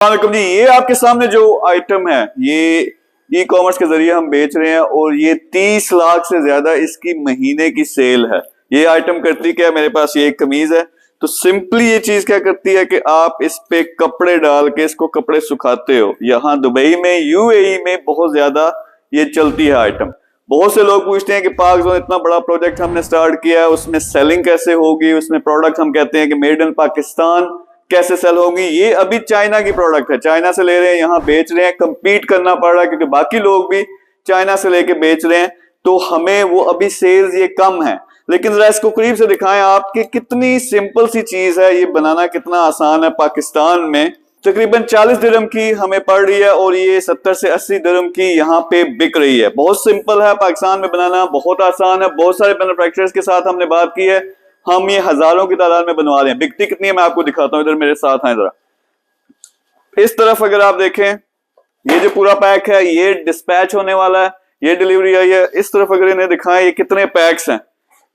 वालेकुम जी, ये आपके सामने जो आइटम है ये ई कॉमर्स के जरिए हम बेच रहे हैं और ये 30 लाख से ज्यादा इसकी महीने की सेल है। ये आइटम करती क्या है, मेरे पास ये एक कमीज है, तो सिंपली ये चीज क्या करती है कि आप इस पे कपड़े डाल के इसको कपड़े सुखाते हो। यहाँ दुबई में, यूएई में बहुत ज्यादा ये चलती है आइटम। बहुत से लोग पूछते हैं कि पाक जोन इतना बड़ा प्रोजेक्ट हमने स्टार्ट किया है, उसमें सेलिंग कैसे होगी, उसमें प्रोडक्ट हम कहते हैं कि मेड इन पाकिस्तान कैसे सेल होगी। ये अभी चाइना की प्रोडक्ट है, चाइना से ले रहे हैं, यहाँ बेच रहे हैं, कंपीट करना पड़ रहा है क्योंकि बाकी लोग भी चाइना से लेके बेच रहे हैं, तो हमें वो अभी सेल्स ये कम है। लेकिन जरा इसको करीब से दिखाएं आप कि कितनी सिंपल सी चीज है, ये बनाना कितना आसान है। पाकिस्तान में तकरीबन 40 दिरहम की हमें पड़ रही है और ये 70 से 80 दिरहम की यहाँ पे बिक रही है। बहुत सिंपल है, पाकिस्तान में बनाना बहुत आसान है। बहुत सारे मैन्युफैक्चरर्स के साथ हमने बात की है, हम ये हजारों की तादाद में बनवा रहे हैं। बिकती कितनी है मैं आपको दिखाता हूं, इधर मेरे साथ हैं जरा। इस तरफ अगर आप देखें, ये जो पूरा पैक है ये डिस्पैच होने वाला है, ये डिलीवरी आई है। इस तरफ अगर इन्हें दिखाएं ये कितने पैक्स हैं,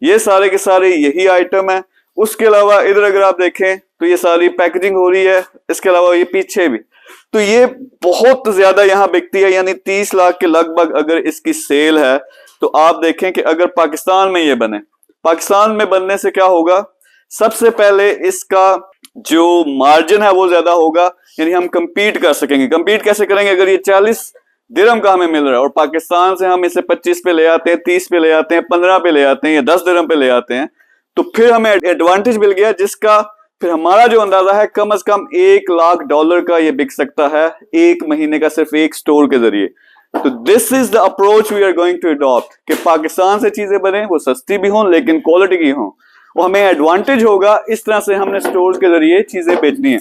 ये सारे के सारे यही आइटम है। उसके अलावा इधर अगर आप देखें तो ये सारी पैकेजिंग हो रही है, इसके अलावा ये पीछे भी, तो ये बहुत ज्यादा यहाँ बिकती है। यानी 30 लाख के लगभग अगर इसकी सेल है, तो आप देखें कि अगर पाकिस्तान में ये बने, पाकिस्तान में बनने से क्या होगा, सबसे पहले इसका जो मार्जिन है वो ज्यादा होगा, यानी हम कंपीट कर सकेंगे। कंपीट कैसे करेंगे, अगर ये 40 दिरहम का हमें मिल रहा है और पाकिस्तान से हम इसे 25 पे ले आते हैं, 30 पे ले आते हैं, 15 पे ले आते हैं या 10 दिरहम पे ले आते हैं, तो फिर हमें एडवांटेज मिल गया, जिसका फिर हमारा जो अंदाजा है कम से कम $1 लाख का ये बिक सकता है एक महीने का, सिर्फ एक स्टोर के जरिए। तो this is the approach we are going to adopt कि पाकिस्तान से चीजें बने, वो सस्ती भी हों लेकिन क्वालिटी की हों, वो हमें एडवांटेज होगा। इस तरह से हमने स्टोर्स के जरिए चीजें बेचनी है।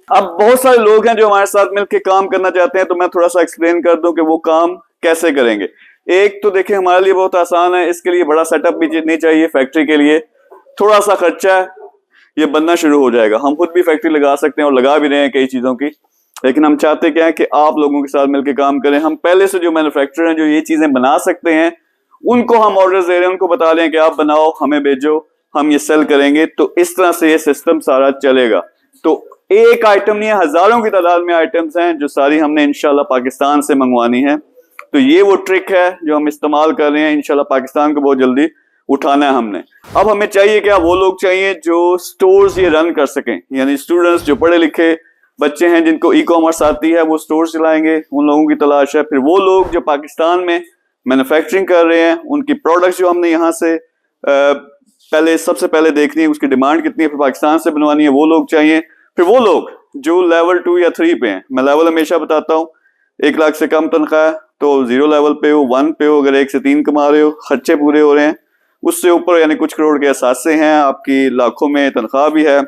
अब बहुत सारे लोग हैं जो हमारे साथ मिलकर काम करना चाहते हैं, तो मैं थोड़ा सा एक्सप्लेन कर दूं कि वो काम कैसे करेंगे। एक तो देखिए हमारे लिए बहुत आसान है, इसके लिए बड़ा सेटअप भी नहीं चाहिए। फैक्ट्री के लिए थोड़ा सा खर्चा है, ये बनना शुरू हो जाएगा। हम खुद भी फैक्ट्री लगा सकते हैं और लगा भी रहे हैं कई चीजों की, लेकिन हम चाहते क्या है कि आप लोगों के साथ मिलकर काम करें। हम पहले से जो मैन्युफैक्चरर हैं जो ये चीजें बना सकते हैं, उनको हम ऑर्डर दे रहे हैं, उनको बता रहे हैं कि आप बनाओ, हमें भेजो, हम ये सेल करेंगे। तो इस तरह से ये सिस्टम सारा चलेगा। तो एक आइटम नहीं है, हजारों की तादाद में आइटम्स हैं जो सारी हमने इंशाल्लाह पाकिस्तान से मंगवानी है। तो ये वो ट्रिक है जो हम इस्तेमाल कर रहे हैं, इंशाल्लाह पाकिस्तान को बहुत जल्दी उठाना है हमने। अब हमें चाहिए क्या, वो लोग चाहिए जो स्टोर्स ये रन कर सकें, यानी स्टूडेंट्स जो पढ़े लिखे बच्चे हैं जिनको ई कॉमर्स आती है, वो स्टोर चलाएंगे, उन लोगों की तलाश है। फिर वो लोग जो पाकिस्तान में मैन्युफैक्चरिंग कर रहे हैं, उनकी प्रोडक्ट्स जो हमने यहाँ से पहले सबसे पहले देखनी है, उसकी डिमांड कितनी है, फिर पाकिस्तान से बनवानी है, वो लोग चाहिए। फिर वो लोग जो लेवल 2 या 3 पे हैं, मैं लेवल हमेशा बताता हूँ, 1 लाख से कम तनख्वाह है तो 0 लेवल पे हो, 1 पे हो, अगर 1 से 3 कमा रहे हो, खर्चे पूरे हो रहे हैं, उससे ऊपर यानी कुछ करोड़ के असासे हैं, आपकी लाखों में तनख्वाह भी है,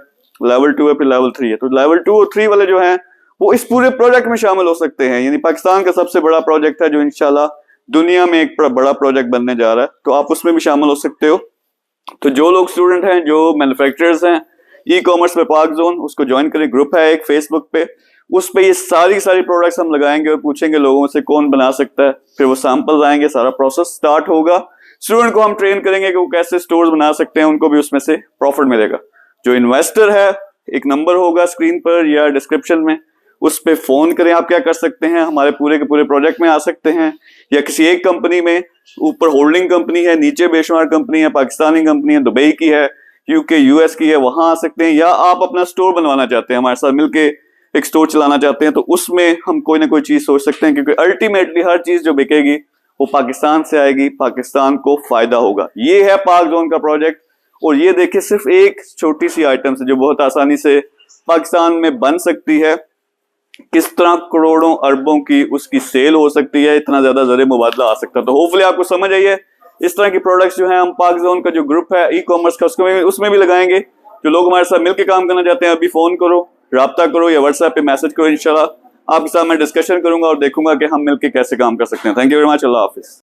लेवल 2 है, फिर लेवल 3 है। तो लेवल 2 और 3 वाले जो हैं वो इस पूरे प्रोजेक्ट में शामिल हो सकते हैं। यानी पाकिस्तान का सबसे बड़ा प्रोजेक्ट है जो इंशाल्लाह दुनिया में एक बड़ा प्रोजेक्ट बनने जा रहा है, तो आप उसमें भी शामिल हो सकते हो। तो जो लोग स्टूडेंट हैं, जो मैन्युफैक्चरर्स हैं, ई कॉमर्स पे पाक जोन, उसको ज्वाइन करें। ग्रुप है एक फेसबुक पे, उस पे ये सारी प्रोडक्ट्स हम लगाएंगे और पूछेंगे लोगों से कौन बना सकता है। फिर वो सैंपल्स आएंगे, सारा प्रोसेस स्टार्ट होगा। स्टूडेंट को हम ट्रेन करेंगे कि वो कैसे स्टोर्स बना सकते हैं, उनको भी उसमें से प्रॉफिट मिलेगा। जो इन्वेस्टर है, एक नंबर होगा स्क्रीन पर या डिस्क्रिप्शन में, उस पे फोन करें। आप क्या कर सकते हैं, हमारे पूरे के पूरे प्रोजेक्ट में आ सकते हैं या किसी एक कंपनी में, ऊपर होल्डिंग कंपनी है, नीचे बेशुमार कंपनी है, पाकिस्तानी कंपनी है, दुबई की है, यूके यूएस की है, वहां आ सकते हैं। या आप अपना स्टोर बनवाना चाहते हैं, हमारे साथ मिलके एक स्टोर चलाना चाहते हैं, तो उसमें हम कोई ना कोई चीज सोच सकते हैं, क्योंकि अल्टीमेटली हर चीज जो बिकेगी वो पाकिस्तान से आएगी, पाकिस्तान को फायदा होगा। ये है पाक जोन का प्रोजेक्ट। और ये देखिए सिर्फ एक छोटी सी आइटम से जो बहुत आसानी से पाकिस्तान में बन सकती है, किस तरह करोड़ों अरबों की उसकी सेल हो सकती है, इतना ज्यादा ज़रिए मुबादला आ सकता है। तो होपफुली आपको समझ आई है। इस तरह की प्रोडक्ट्स जो हैं हम पाक जोन का जो ग्रुप है ई कॉमर्स का, उसमें भी लगाएंगे। जो लोग हमारे साथ मिलकर काम करना चाहते हैं, अभी फोन करो, राब्ता करो या व्हाट्सएप पे मैसेज करो। इंशाल्लाह आपके साथ मैं डिस्कशन करूंगा और देखूंगा कि हम मिलकर कैसे काम कर सकते हैं। Thank you very much. Allah Hafiz.